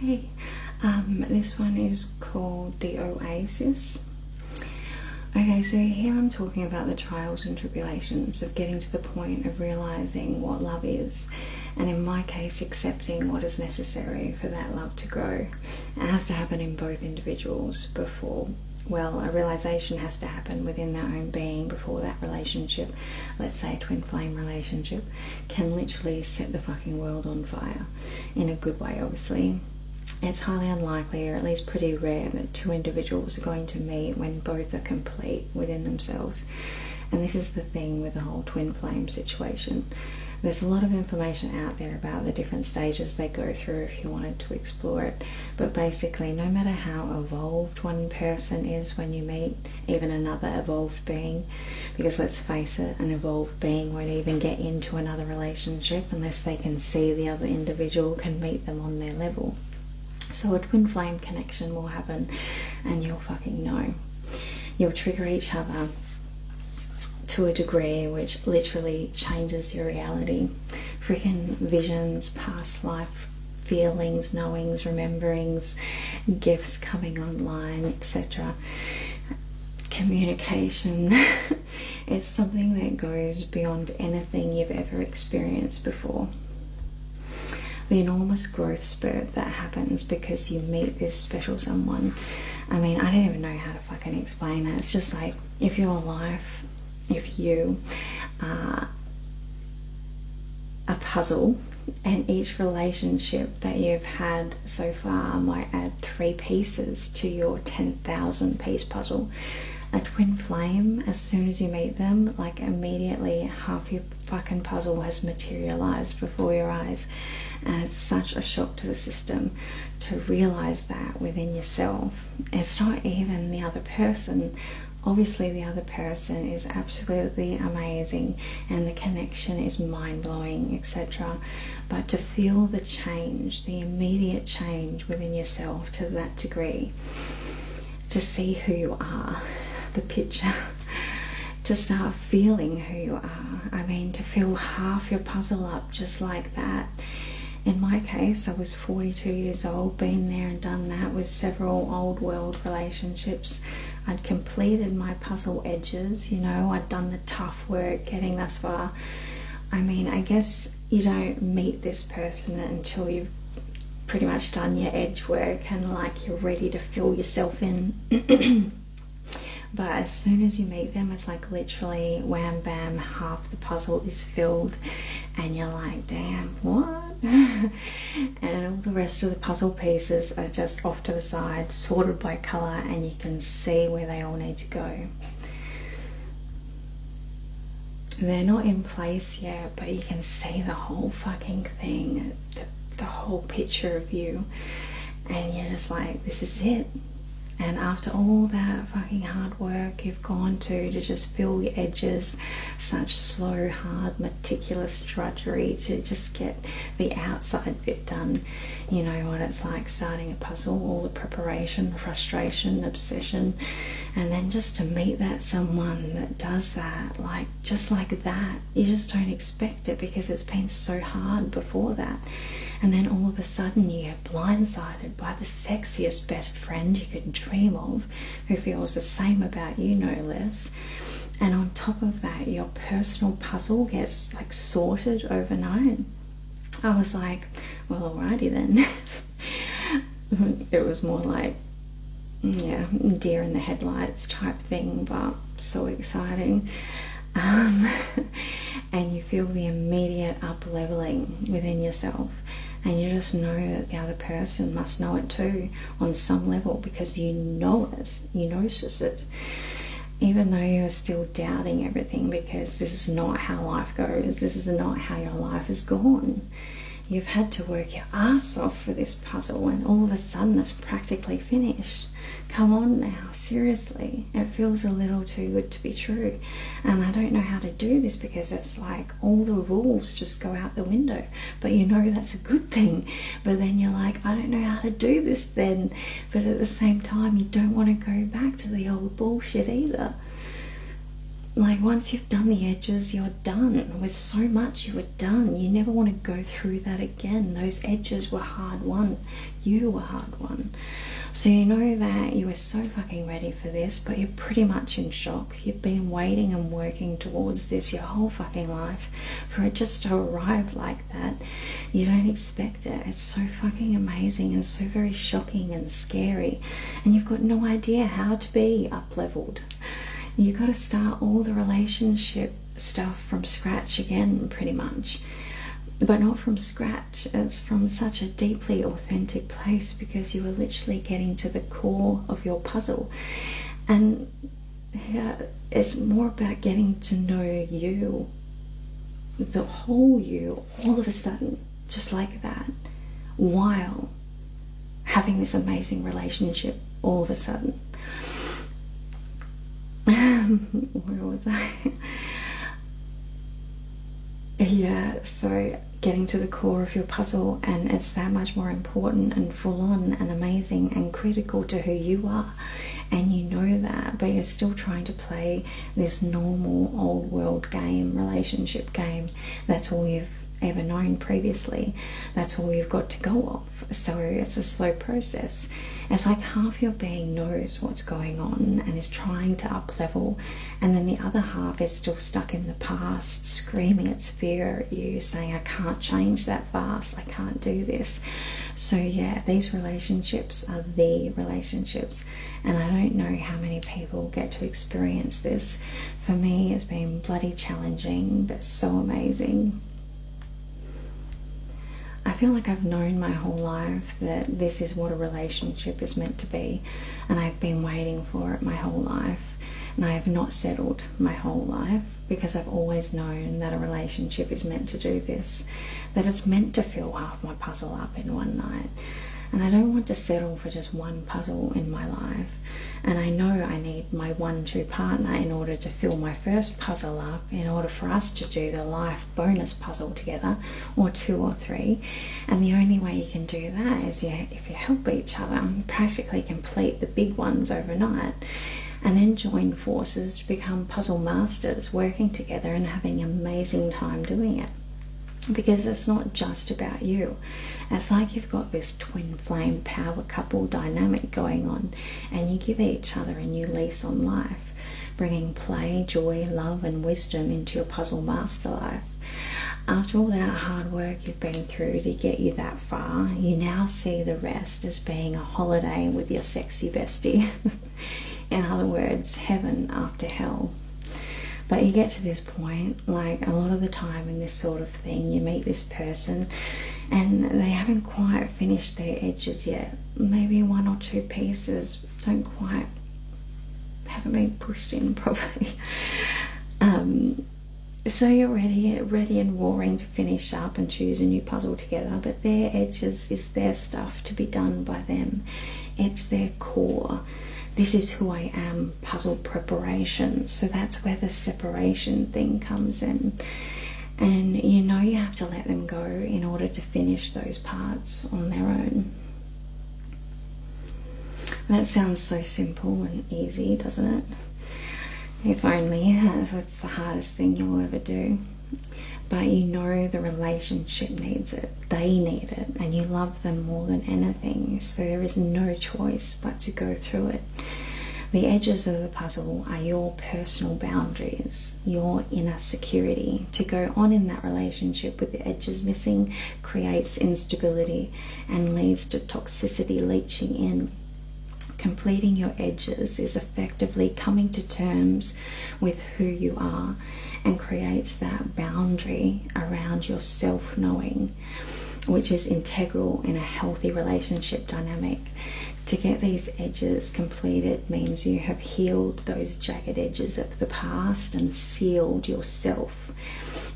Hey, this one is called the OAsis. Okay, so here I'm talking about the trials and tribulations of getting to the point of realizing what love is, and in my case, accepting what is necessary for that love to grow. It has to happen in both individuals before, well, a realization has to happen within their own being before that relationship, let's say a twin flame relationship, can literally set the fucking world on fire. In a good way, obviously. It's highly unlikely, or at least pretty rare, that two individuals are going to meet when both are complete within themselves. And this is the thing with the whole twin flame situation. There's a lot of information out there about the different stages they go through if you wanted to explore it. But basically, no matter how evolved one person is when you meet even another evolved being, because let's face it, an evolved being won't even get into another relationship unless they can see the other individual can meet them on their level. So a twin flame connection will happen and you'll fucking know. You'll trigger each other to a degree which literally changes your reality. Freaking visions, past life feelings, knowings, rememberings, gifts coming online, etc. Communication. It's something that goes beyond anything you've ever experienced before. The enormous growth spurt that happens because you meet this special someone. I mean, I don't even know how to fucking explain it. It's just like, if your life, if you are a puzzle, and each relationship that you've had so far might add 3 pieces to your 10,000 piece puzzle. A twin flame, as soon as you meet them, like immediately half your fucking puzzle has materialized before your eyes. And it's such a shock to the system to realize that within yourself. It's not even the other person. Obviously the other person is absolutely amazing and the connection is mind-blowing, etc. But to feel the change, the immediate change within yourself to that degree, to see who you are, the picture, to start feeling who you are. I mean, to feel half your puzzle up just like that. In my case, I was 42 years old, been there and done that with several old world relationships. I'd completed my puzzle edges, you know, I'd done the tough work getting thus far. I mean, I guess you don't meet this person until you've pretty much done your edge work and like you're ready to fill yourself in. But as soon as you meet them, it's like literally wham bam, half the puzzle is filled and you're like, damn, what? And all the rest of the puzzle pieces are just off to the side, sorted by colour, and you can see where they all need to go. They're not in place yet, but you can see the whole fucking thing, the whole picture of you, and you're just like, this is it. And after all that fucking hard work you've gone to just fill your edges, such slow, hard, meticulous drudgery to just get the outside bit done. You know what it's like starting a puzzle, all the preparation, frustration, obsession, and then just to meet that someone that does that, like just like that, you just don't expect it because it's been so hard before that. And then all of a sudden you get blindsided by the sexiest best friend you could dream of, who feels the same about you, no less. And on top of that, your personal puzzle gets like sorted overnight. I was like, well, alrighty then. It was more like, yeah, deer in the headlights type thing, but so exciting. And you feel the immediate up leveling within yourself, and you just know that the other person must know it too on some level, because you know it, you notice it, even though you're still doubting everything, because this is not how life goes, this is not how your life has gone. You've had to work your ass off for this puzzle, and all of a sudden it's practically finished. Come on now, seriously. It feels a little too good to be true. And I don't know how to do this because it's like all the rules just go out the window. But you know that's a good thing. But then you're like, I don't know how to do this then. But at the same time, you don't want to go back to the old bullshit either. Like, once you've done the edges, you're done. With so much, you were done. You never want to go through that again. Those edges were hard won. You were hard won. So you know that you were so fucking ready for this, but you're pretty much in shock. You've been waiting and working towards this your whole fucking life. For it just to arrive like that, you don't expect it. It's so fucking amazing and so very shocking and scary. And you've got no idea how to be up-leveled. You got to start all the relationship stuff from scratch again, pretty much. But not from scratch, it's from such a deeply authentic place, because you are literally getting to the core of your puzzle. And yeah, it's more about getting to know you, the whole you, all of a sudden, just like that, while having this amazing relationship all of a sudden. Where was I? Yeah, so getting to the core of your puzzle, and it's that much more important and full on and amazing and critical to who you are, and you know that, but you're still trying to play this normal old world game, relationship game. That's all you've ever known previously. That's all you've got to go off. So it's a slow process. It's like half your being knows what's going on and is trying to up level, and then the other half is still stuck in the past, screaming its fear at you, saying, I can't change that fast, I can't do this. So yeah, these relationships are the relationships, and I don't know how many people get to experience this. For me, it's been bloody challenging, but so amazing. I feel like I've known my whole life that this is what a relationship is meant to be, and I've been waiting for it my whole life, and I have not settled my whole life, because I've always known that a relationship is meant to do this, that it's meant to fill half my puzzle up in one night. And I don't want to settle for just one puzzle in my life. And I know I need my 1-2 partner in order to fill my first puzzle up, in order for us to do the life bonus puzzle together, or 2 or 3. And the only way you can do that is if you help each other practically complete the big ones overnight, and then join forces to become puzzle masters, working together and having an amazing time doing it. Because it's not just about you. It's like you've got this twin flame power couple dynamic going on, and you give each other a new lease on life, bringing play, joy, love and wisdom into your puzzle master life. After all that hard work you've been through to get you that far, you now see the rest as being a holiday with your sexy bestie. In other words, heaven after hell. But you get to this point, like a lot of the time in this sort of thing, you meet this person and they haven't quite finished their edges yet. Maybe 1 or 2 pieces haven't been pushed in properly. So you're ready and roaring to finish up and choose a new puzzle together, but their edges is their stuff to be done by them. It's their core. This is who I am, puzzle preparation. So that's where the separation thing comes in. And you know you have to let them go in order to finish those parts on their own. That sounds so simple and easy, doesn't it? If only. That's the hardest thing you'll ever do. But you know the relationship needs it, they need it, and you love them more than anything, so there is no choice but to go through it. The edges of the puzzle are your personal boundaries, your inner security. To go on in that relationship with the edges missing creates instability and leads to toxicity leaching in. Completing your edges is effectively coming to terms with who you are, and creates that boundary around your self-knowing, which is integral in a healthy relationship dynamic. To get these edges completed means you have healed those jagged edges of the past and sealed yourself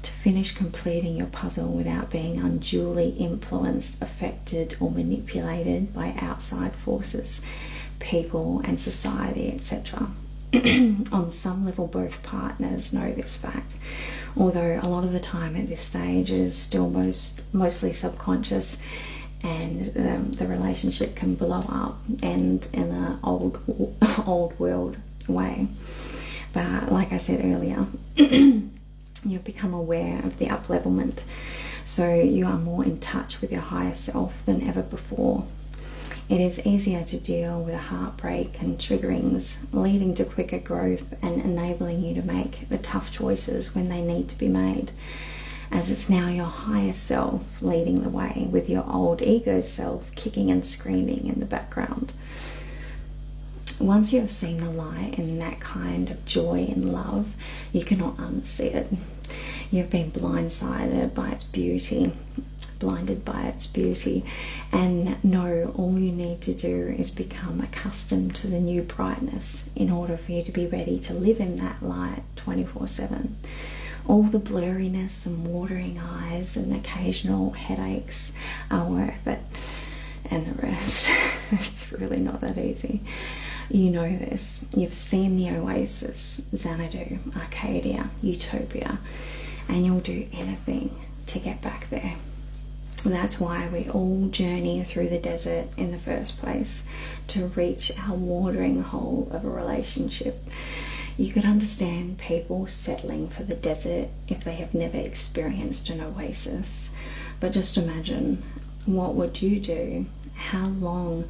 to finish completing your puzzle without being unduly influenced, affected or manipulated by outside forces, people and society, etc. On some level, both partners know this fact, although a lot of the time at this stage it is still mostly subconscious, and the relationship can blow up and in an old world way. But like I said earlier, you've become aware of the up-levelment. So you are more in touch with your higher self than ever before. It is easier to deal with a heartbreak and triggerings, leading to quicker growth and enabling you to make the tough choices when they need to be made, as it's now your higher self leading the way, with your old ego self kicking and screaming in the background. Once you have seen the light in that kind of joy and love, you cannot unsee it. You've been blinded by its beauty, and know all you need to do is become accustomed to the new brightness in order for you to be ready to live in that light 24/7. All the blurriness and watering eyes and occasional headaches are worth it, and the rest, it's really not that easy. You know this. You've seen the Oasis, Xanadu, Arcadia, Utopia, and you'll do anything to get back there. That's why we all journey through the desert in the first place, to reach our watering hole of a relationship. You could understand people settling for the desert if they have never experienced an oasis. But just imagine, what would you do? How long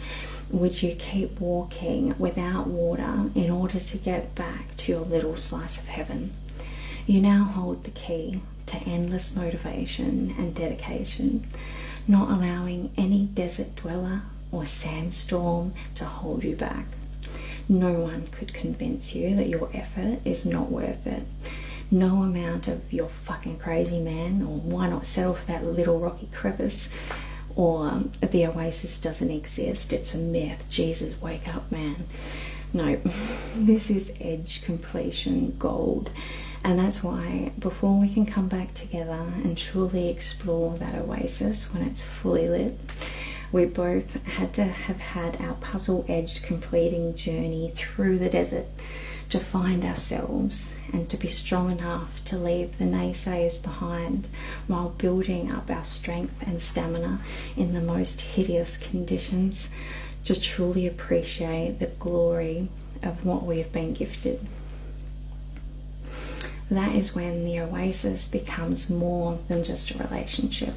would you keep walking without water in order to get back to your little slice of heaven? You now hold the key to endless motivation and dedication, not allowing any desert dweller or sandstorm to hold you back. No one could convince you that your effort is not worth it. No amount of "you're fucking crazy, man," or "why not settle for that little rocky crevice," or "the oasis doesn't exist, it's a myth, Jesus, wake up, man." No, this is edge completion gold. And that's why, before we can come back together and truly explore that oasis when it's fully lit, we both had to have had our puzzle edge completing journey through the desert to find ourselves and to be strong enough to leave the naysayers behind, while building up our strength and stamina in the most hideous conditions, to truly appreciate the glory of what we have been gifted. That is when the oasis becomes more than just a relationship.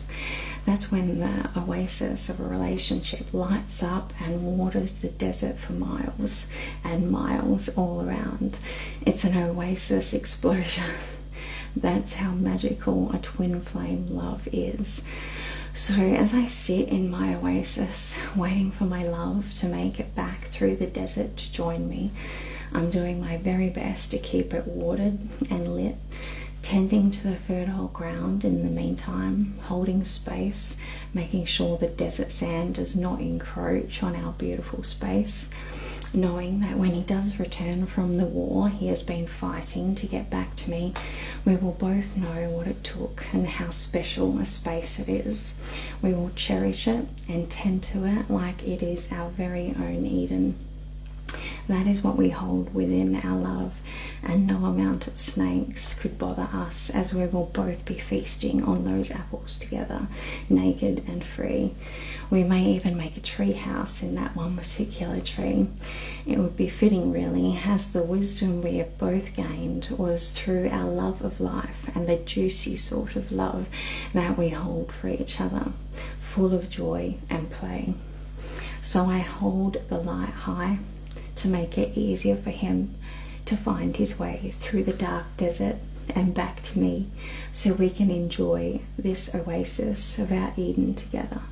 That's when the oasis of a relationship lights up and waters the desert for miles and miles all around. It's an oasis explosion. That's how magical a twin flame love is. So as I sit in my oasis, waiting for my love to make it back through the desert to join me, I'm doing my very best to keep it watered and lit, tending to the fertile ground in the meantime, holding space, making sure the desert sand does not encroach on our beautiful space, knowing that when he does return from the war he has been fighting to get back to me, we will both know what it took and how special a space it is. We will cherish it and tend to it like it is our very own Eden. That is what we hold within our love, and no amount of snakes could bother us, as we will both be feasting on those apples together, naked and free. We may even make a tree house in that one particular tree. It would be fitting, really, as the wisdom we have both gained was through our love of life and the juicy sort of love that we hold for each other, full of joy and play. So I hold the light high to make it easier for him to find his way through the dark desert and back to me, so we can enjoy this oasis of our Eden together.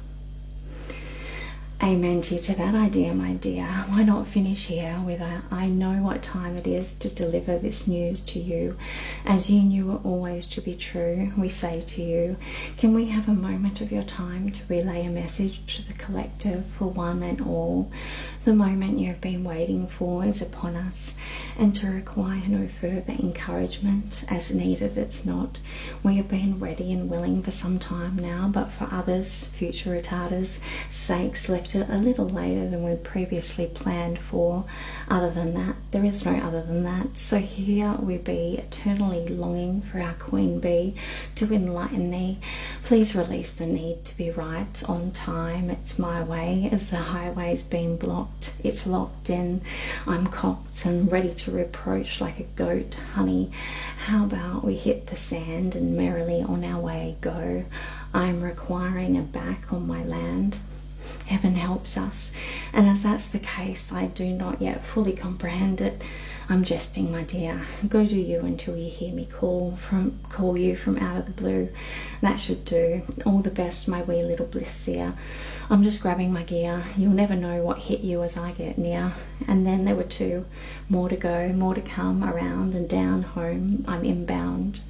Amen to that idea, my dear. Why not finish here with a "I know what time it is to deliver this news to you. As you knew it always to be true, we say to you, can we have a moment of your time to relay a message to the collective for one and all? The moment you have been waiting for is upon us, and to require no further encouragement, as needed it's not. We have been ready and willing for some time now, but for others, future retarders' sakes left it a little later than we previously planned for. Other than that, there is no other than that. So here we be, eternally longing for our queen bee to enlighten thee. Please release the need to be right on time. It's my way, as the highway's been blocked. It's locked in. I'm cocked and ready to reproach like a goat, honey. How about we hit the sand and merrily on our way go? I'm requiring a back on my land. Heaven helps us, and as that's the case, I do not yet fully comprehend it. I'm jesting, my dear. Go do you until you hear me call you from out of the blue. That should do. All the best, my wee little Blissia. I'm just grabbing my gear. You'll never know what hit you as I get near. And then there were two more to go, more to come, around and down home. I'm inbound.